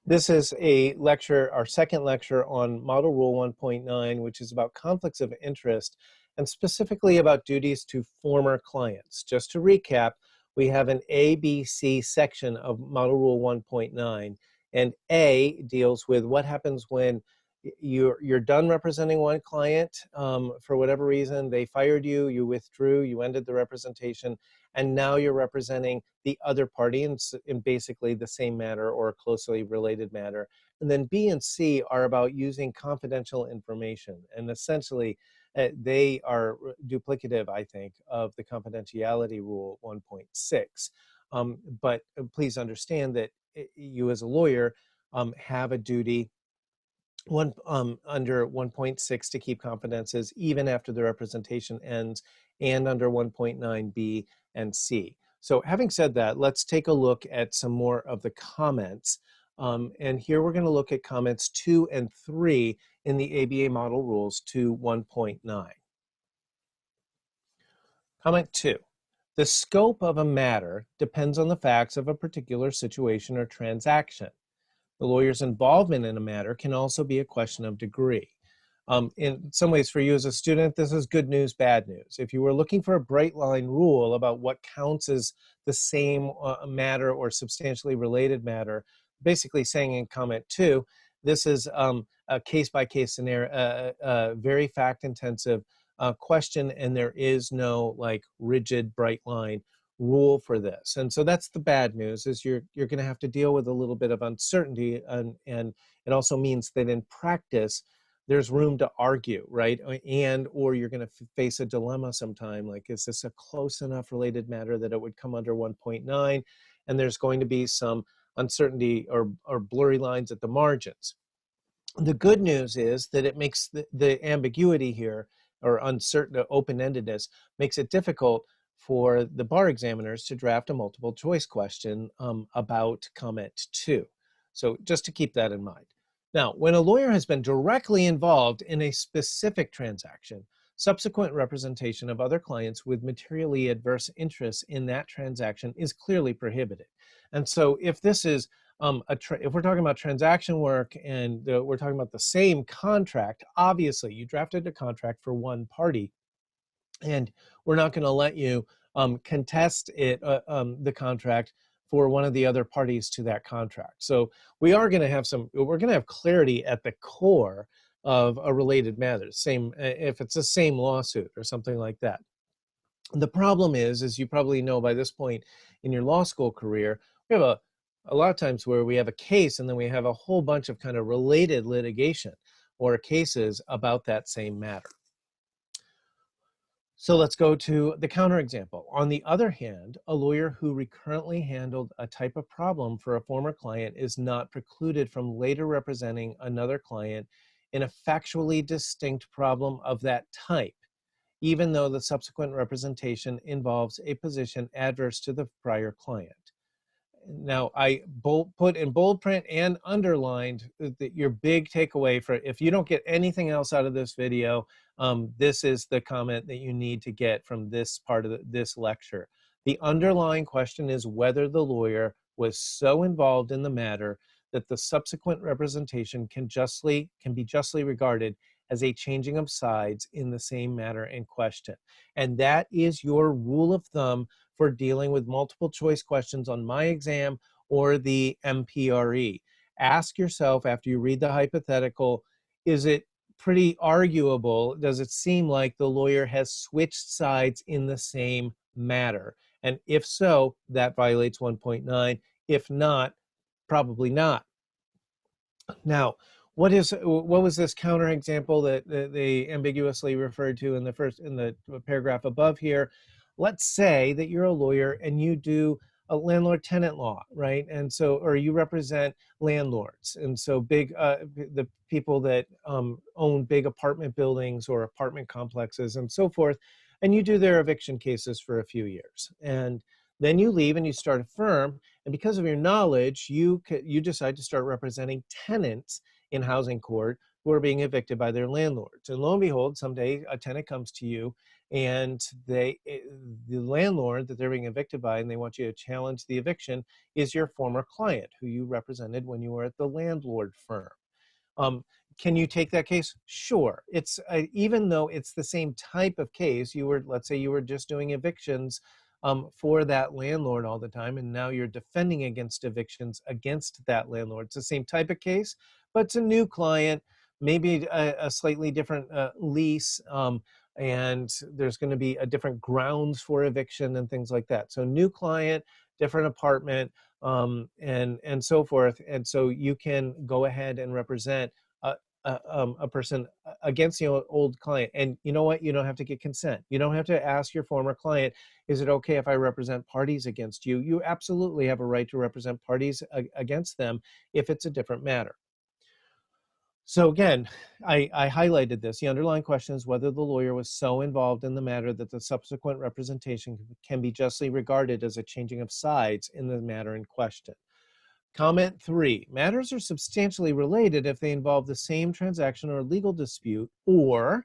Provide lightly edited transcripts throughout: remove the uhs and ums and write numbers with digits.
This is a lecture, our second lecture on Model Rule 1.9, which is about conflicts of interest and specifically about duties to former clients. Just to recap, we have an A, B, C section of Model Rule 1.9, and A deals with what happens when you're done representing one client for whatever reason. They fired you, you withdrew, you ended the representation, and now you're representing the other party in basically the same matter or a closely related matter. And then B and C are about using confidential information, and essentially they are duplicative, I think, of the confidentiality rule 1.6. But please understand that you as a lawyer have a duty under 1.6 to keep confidences even after the representation ends, and under 1.9b and c. So having said that, let's take a look at some more of the comments. And here we're going to look at comments 2 and 3 in the ABA model rules to 1.9. Comment 2. The scope of a matter depends on the facts of a particular situation or transaction. The lawyer's involvement in a matter can also be a question of degree. In some ways, for you as a student, this is good news, bad news. If you were looking for a bright line rule about what counts as the same matter or substantially related matter, basically saying in comment 2, this is a case-by-case scenario, very fact-intensive question, and there is no like rigid bright line rule for this. And so that's the bad news, is you're going to have to deal with a little bit of uncertainty, and it also means that in practice there's room to argue, right? Or you're going to face a dilemma sometime, like, is this a close enough related matter that it would come under 1.9? And there's going to be some uncertainty or blurry lines at the margins. The good news is that it makes the ambiguity here, or uncertain open-endedness, makes it difficult for the bar examiners to draft a multiple choice question about comment 2. So just to keep that in mind. Now, when a lawyer has been directly involved in a specific transaction, subsequent representation of other clients with materially adverse interests in that transaction is clearly prohibited. And so if this is if we're talking about transaction work and we're talking about the same contract, obviously you drafted a contract for one party, and we're not going to let you contest it, the contract for one of the other parties to that contract. So we're going to have clarity at the core of a related matter, if it's the same lawsuit or something like that. The problem is, as you probably know by this point in your law school career, we have a lot of times where we have a case and then we have a whole bunch of kind of related litigation or cases about that same matter. So let's go to the counterexample. On the other hand, a lawyer who recurrently handled a type of problem for a former client is not precluded from later representing another client in a factually distinct problem of that type, even though the subsequent representation involves a position adverse to the prior client. Now, I put in bold print and underlined your big takeaway for, if you don't get anything else out of this video, this is the comment that you need to get from this part of this lecture. The underlying question is whether the lawyer was so involved in the matter that the subsequent representation can be justly regarded as a changing of sides in the same matter in question. And that is your rule of thumb for dealing with multiple choice questions on my exam or the MPRE. Ask yourself, after you read the hypothetical, is it pretty arguable? Does it seem like the lawyer has switched sides in the same matter? And if so, that violates 1.9. If not, probably not. Now, what was this counterexample that they ambiguously referred to in the paragraph above here? Let's say that you're a lawyer and you do a landlord-tenant law, right? And so, or you represent landlords, and so the people that own big apartment buildings or apartment complexes and so forth, and you do their eviction cases for a few years, and then you leave and you start a firm, and because of your knowledge, you decide to start representing tenants in housing court who are being evicted by their landlords. And lo and behold, someday a tenant comes to you and the landlord that they're being evicted by and they want you to challenge the eviction is your former client who you represented when you were at the landlord firm. Um, can you take that case? Sure. It's even though it's the same type of case, let's say you were just doing evictions for that landlord all the time, and now you're defending against evictions against that landlord. It's the same type of case, but it's a new client, maybe a slightly different lease, and there's going to be a different grounds for eviction and things like that. So new client, different apartment, and so forth. And so you can go ahead and represent a person against the old client. And you know what? You don't have to get consent. You don't have to ask your former client, is it okay if I represent parties against you? You absolutely have a right to represent parties against them if it's a different matter. So again, I highlighted this. The underlying question is whether the lawyer was so involved in the matter that the subsequent representation can be justly regarded as a changing of sides in the matter in question. Comment 3, matters are substantially related if they involve the same transaction or legal dispute, or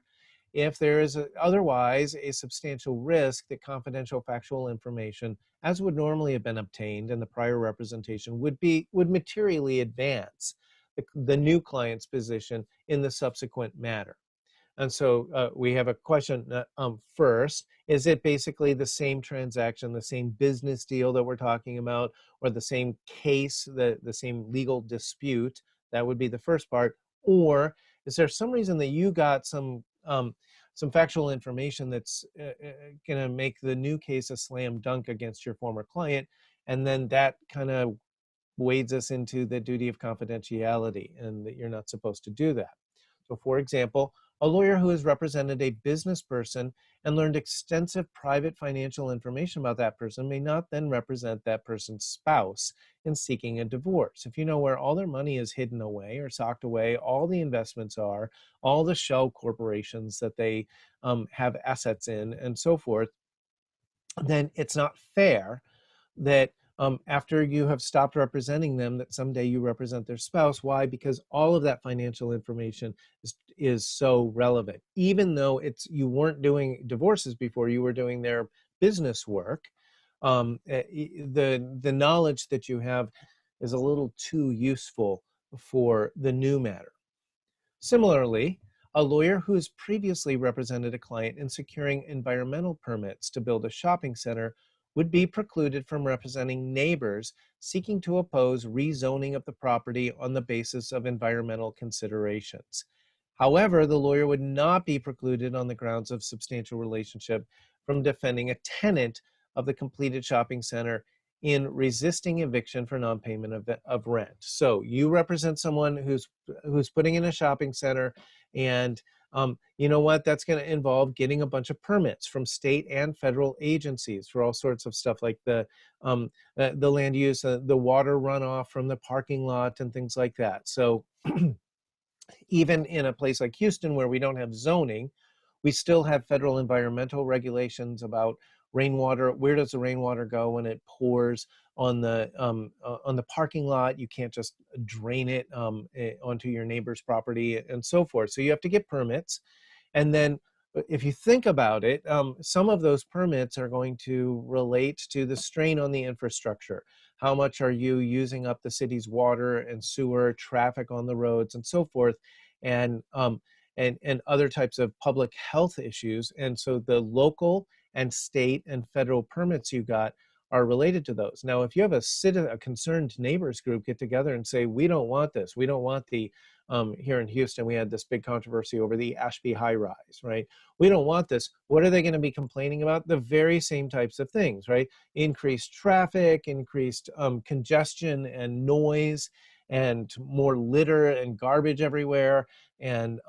if there is otherwise a substantial risk that confidential factual information, as would normally have been obtained in the prior representation, would materially advance the new client's position in the subsequent matter. And so we have a question first. Is it basically the same transaction, the same business deal that we're talking about, or the same case, the same legal dispute? That would be the first part. Or is there some reason that you got some factual information that's going to make the new case a slam dunk against your former client? And then that kind of wades us into the duty of confidentiality and that you're not supposed to do that. So for example, a lawyer who has represented a business person and learned extensive private financial information about that person may not then represent that person's spouse in seeking a divorce. If you know where all their money is hidden away or socked away, all the investments are, all the shell corporations that they have assets in, and so forth, then it's not fair that after you have stopped representing them, that someday you represent their spouse. Why? Because all of that financial information is so relevant. Even though you weren't doing divorces before, you were doing their business work, the knowledge that you have is a little too useful for the new matter. Similarly, a lawyer who has previously represented a client in securing environmental permits to build a shopping center would be precluded from representing neighbors seeking to oppose rezoning of the property on the basis of environmental considerations. However, the lawyer would not be precluded on the grounds of substantial relationship from defending a tenant of the completed shopping center in resisting eviction for non-payment of rent. So you represent someone who's putting in a shopping center, and you know what? That's going to involve getting a bunch of permits from state and federal agencies for all sorts of stuff like the land use, the water runoff from the parking lot, and things like that. So even in a place like Houston where we don't have zoning, we still have federal environmental regulations about rainwater. Where does the rainwater go when it pours on the parking lot? You can't just drain it onto your neighbor's property and so forth. So you have to get permits. And then if you think about it, some of those permits are going to relate to the strain on the infrastructure. How much are you using up the city's water and sewer, traffic on the roads, and so forth, and other types of public health issues. And so the local and state and federal permits you got are related to those. Now, if you have a concerned neighbors group get together and say, we don't want this, we don't want the, here in Houston, we had this big controversy over the Ashby high rise, right? We don't want this. What are they going to be complaining about? The very same types of things, right? Increased traffic, increased congestion and noise, and more litter and garbage everywhere, and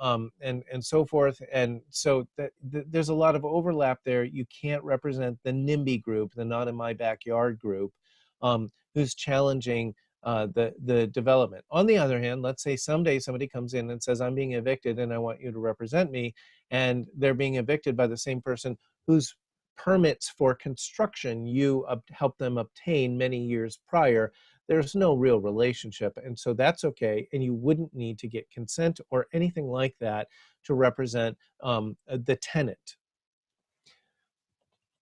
so forth. And so there's a lot of overlap there. You can't represent the NIMBY group, the Not in My Backyard group, who's challenging the development. On the other hand, let's say someday somebody comes in and says, I'm being evicted and I want you to represent me, and they're being evicted by the same person whose permits for construction you helped them obtain many years prior. There's no real relationship, and so that's okay, and you wouldn't need to get consent or anything like that to represent the tenant.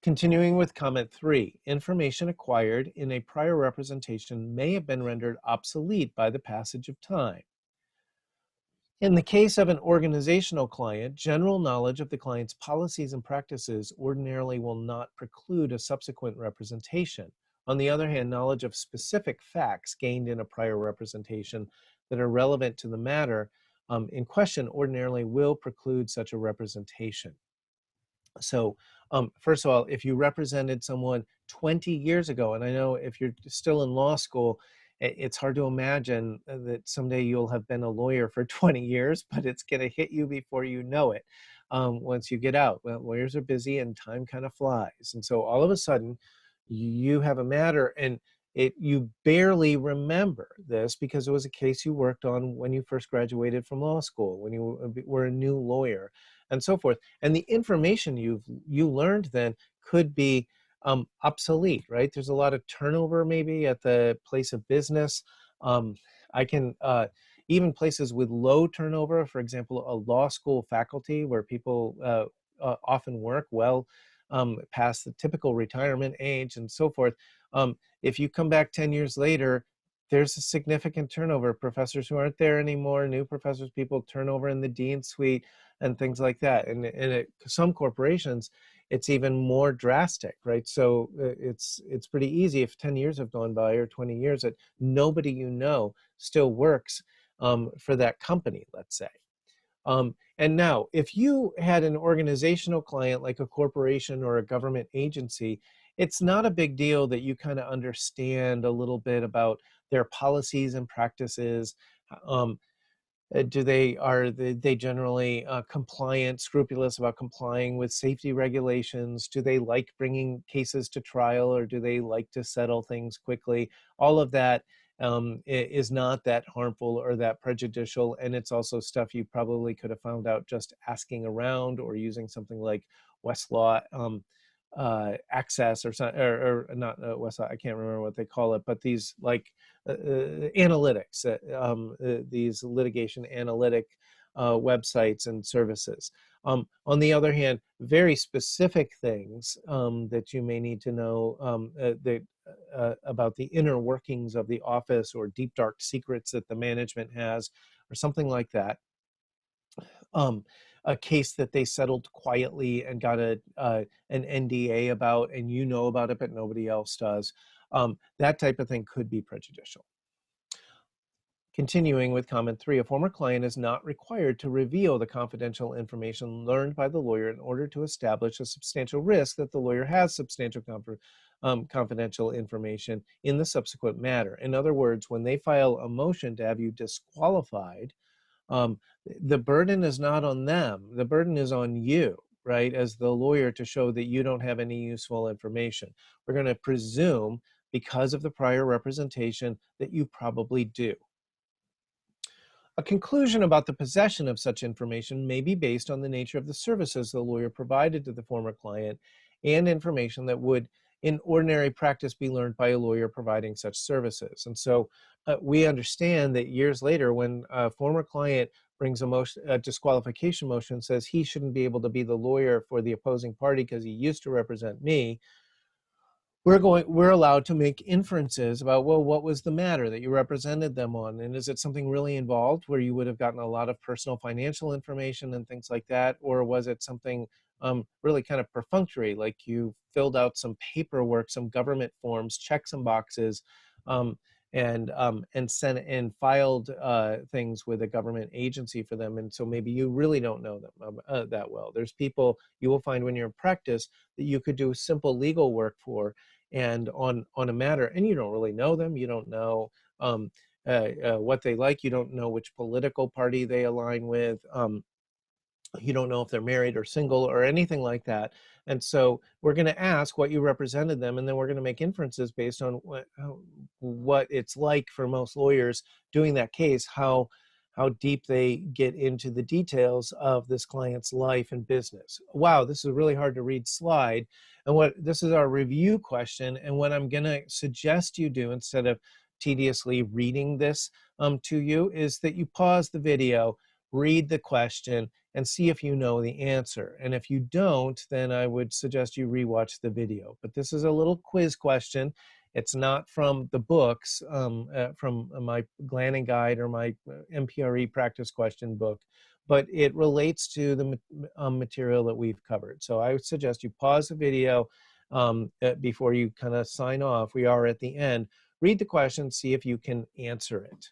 Continuing with comment 3, information acquired in a prior representation may have been rendered obsolete by the passage of time. In the case of an organizational client, general knowledge of the client's policies and practices ordinarily will not preclude a subsequent representation. On the other hand, knowledge of specific facts gained in a prior representation that are relevant to the matter in question ordinarily will preclude such a representation. So, first of all, if you represented someone 20 years ago, and I know if you're still in law school, it's hard to imagine that someday you'll have been a lawyer for 20 years, but it's going to hit you before you know it once you get out. Well, lawyers are busy and time kind of flies. And so all of a sudden, you have a matter and you barely remember this because it was a case you worked on when you first graduated from law school, when you were a new lawyer, and so forth. And the information you learned then could be obsolete, right? There's a lot of turnover maybe at the place of business. I can even places with low turnover, for example, a law school faculty where people often work well past the typical retirement age and so forth. If you come back 10 years later, there's a significant turnover. Professors who aren't there anymore, new professors, people turn over in the dean suite and things like that. And some corporations, it's even more drastic, right? So it's pretty easy if 10 years have gone by or 20 years that nobody you know still works for that company, let's say. And now, if you had an organizational client like a corporation or a government agency, it's not a big deal that you kind of understand a little bit about their policies and practices. Um, are they generally compliant, scrupulous about complying with safety regulations? Do they like bringing cases to trial, or do they like to settle things quickly? All of that is not that harmful or that prejudicial, and it's also stuff you probably could have found out just asking around or using something like Westlaw Access or not Westlaw. I can't remember what they call it, but these like analytics, these litigation analytic websites and services. On the other hand, very specific things that you may need to know about the inner workings of the office or deep dark secrets that the management has or something like that. A case that they settled quietly and got an NDA about, and you know about it, but nobody else does. That type of thing could be prejudicial. Continuing with comment 3, a former client is not required to reveal the confidential information learned by the lawyer in order to establish a substantial risk that the lawyer has substantial confidential information in the subsequent matter. In other words, when they file a motion to have you disqualified, the burden is not on them. The burden is on you, right, as the lawyer, to show that you don't have any useful information. We're going to presume, because of the prior representation, that you probably do. A conclusion about the possession of such information may be based on the nature of the services the lawyer provided to the former client and information that would, in ordinary practice, be learned by a lawyer providing such services. And so we understand that years later, when a former client brings a disqualification motion and says he shouldn't be able to be the lawyer for the opposing party because he used to represent me, we're allowed to make inferences about, well, what was the matter that you represented them on? And is it something really involved where you would have gotten a lot of personal financial information and things like that? Or was it something really kind of perfunctory, like you filled out some paperwork, some government forms, checked some boxes, and sent and filed things with a government agency for them, and so maybe you really don't know them that well. There's people you will find when you're in practice that you could do simple legal work for, and on a matter, and you don't really know them. You don't know what they like. You don't know which political party they align with. You don't know if they're married or single or anything like that. And so we're going to ask what you represented them, and then we're going to make inferences based on what it's like for most lawyers doing that case, how deep they get into the details of this client's life and business. Wow, this is a really hard to read slide. And this is our review question. And what I'm going to suggest you do, instead of tediously reading this to you, is that you pause the video, read the question, and see if you know the answer. And if you don't, then I would suggest you rewatch the video. But this is a little quiz question. It's not from the books, from my Glannon Guide or my MPRE practice question book, but it relates to the material that we've covered. So I would suggest you pause the video before you kind of sign off. We are at the end. Read the question, see if you can answer it.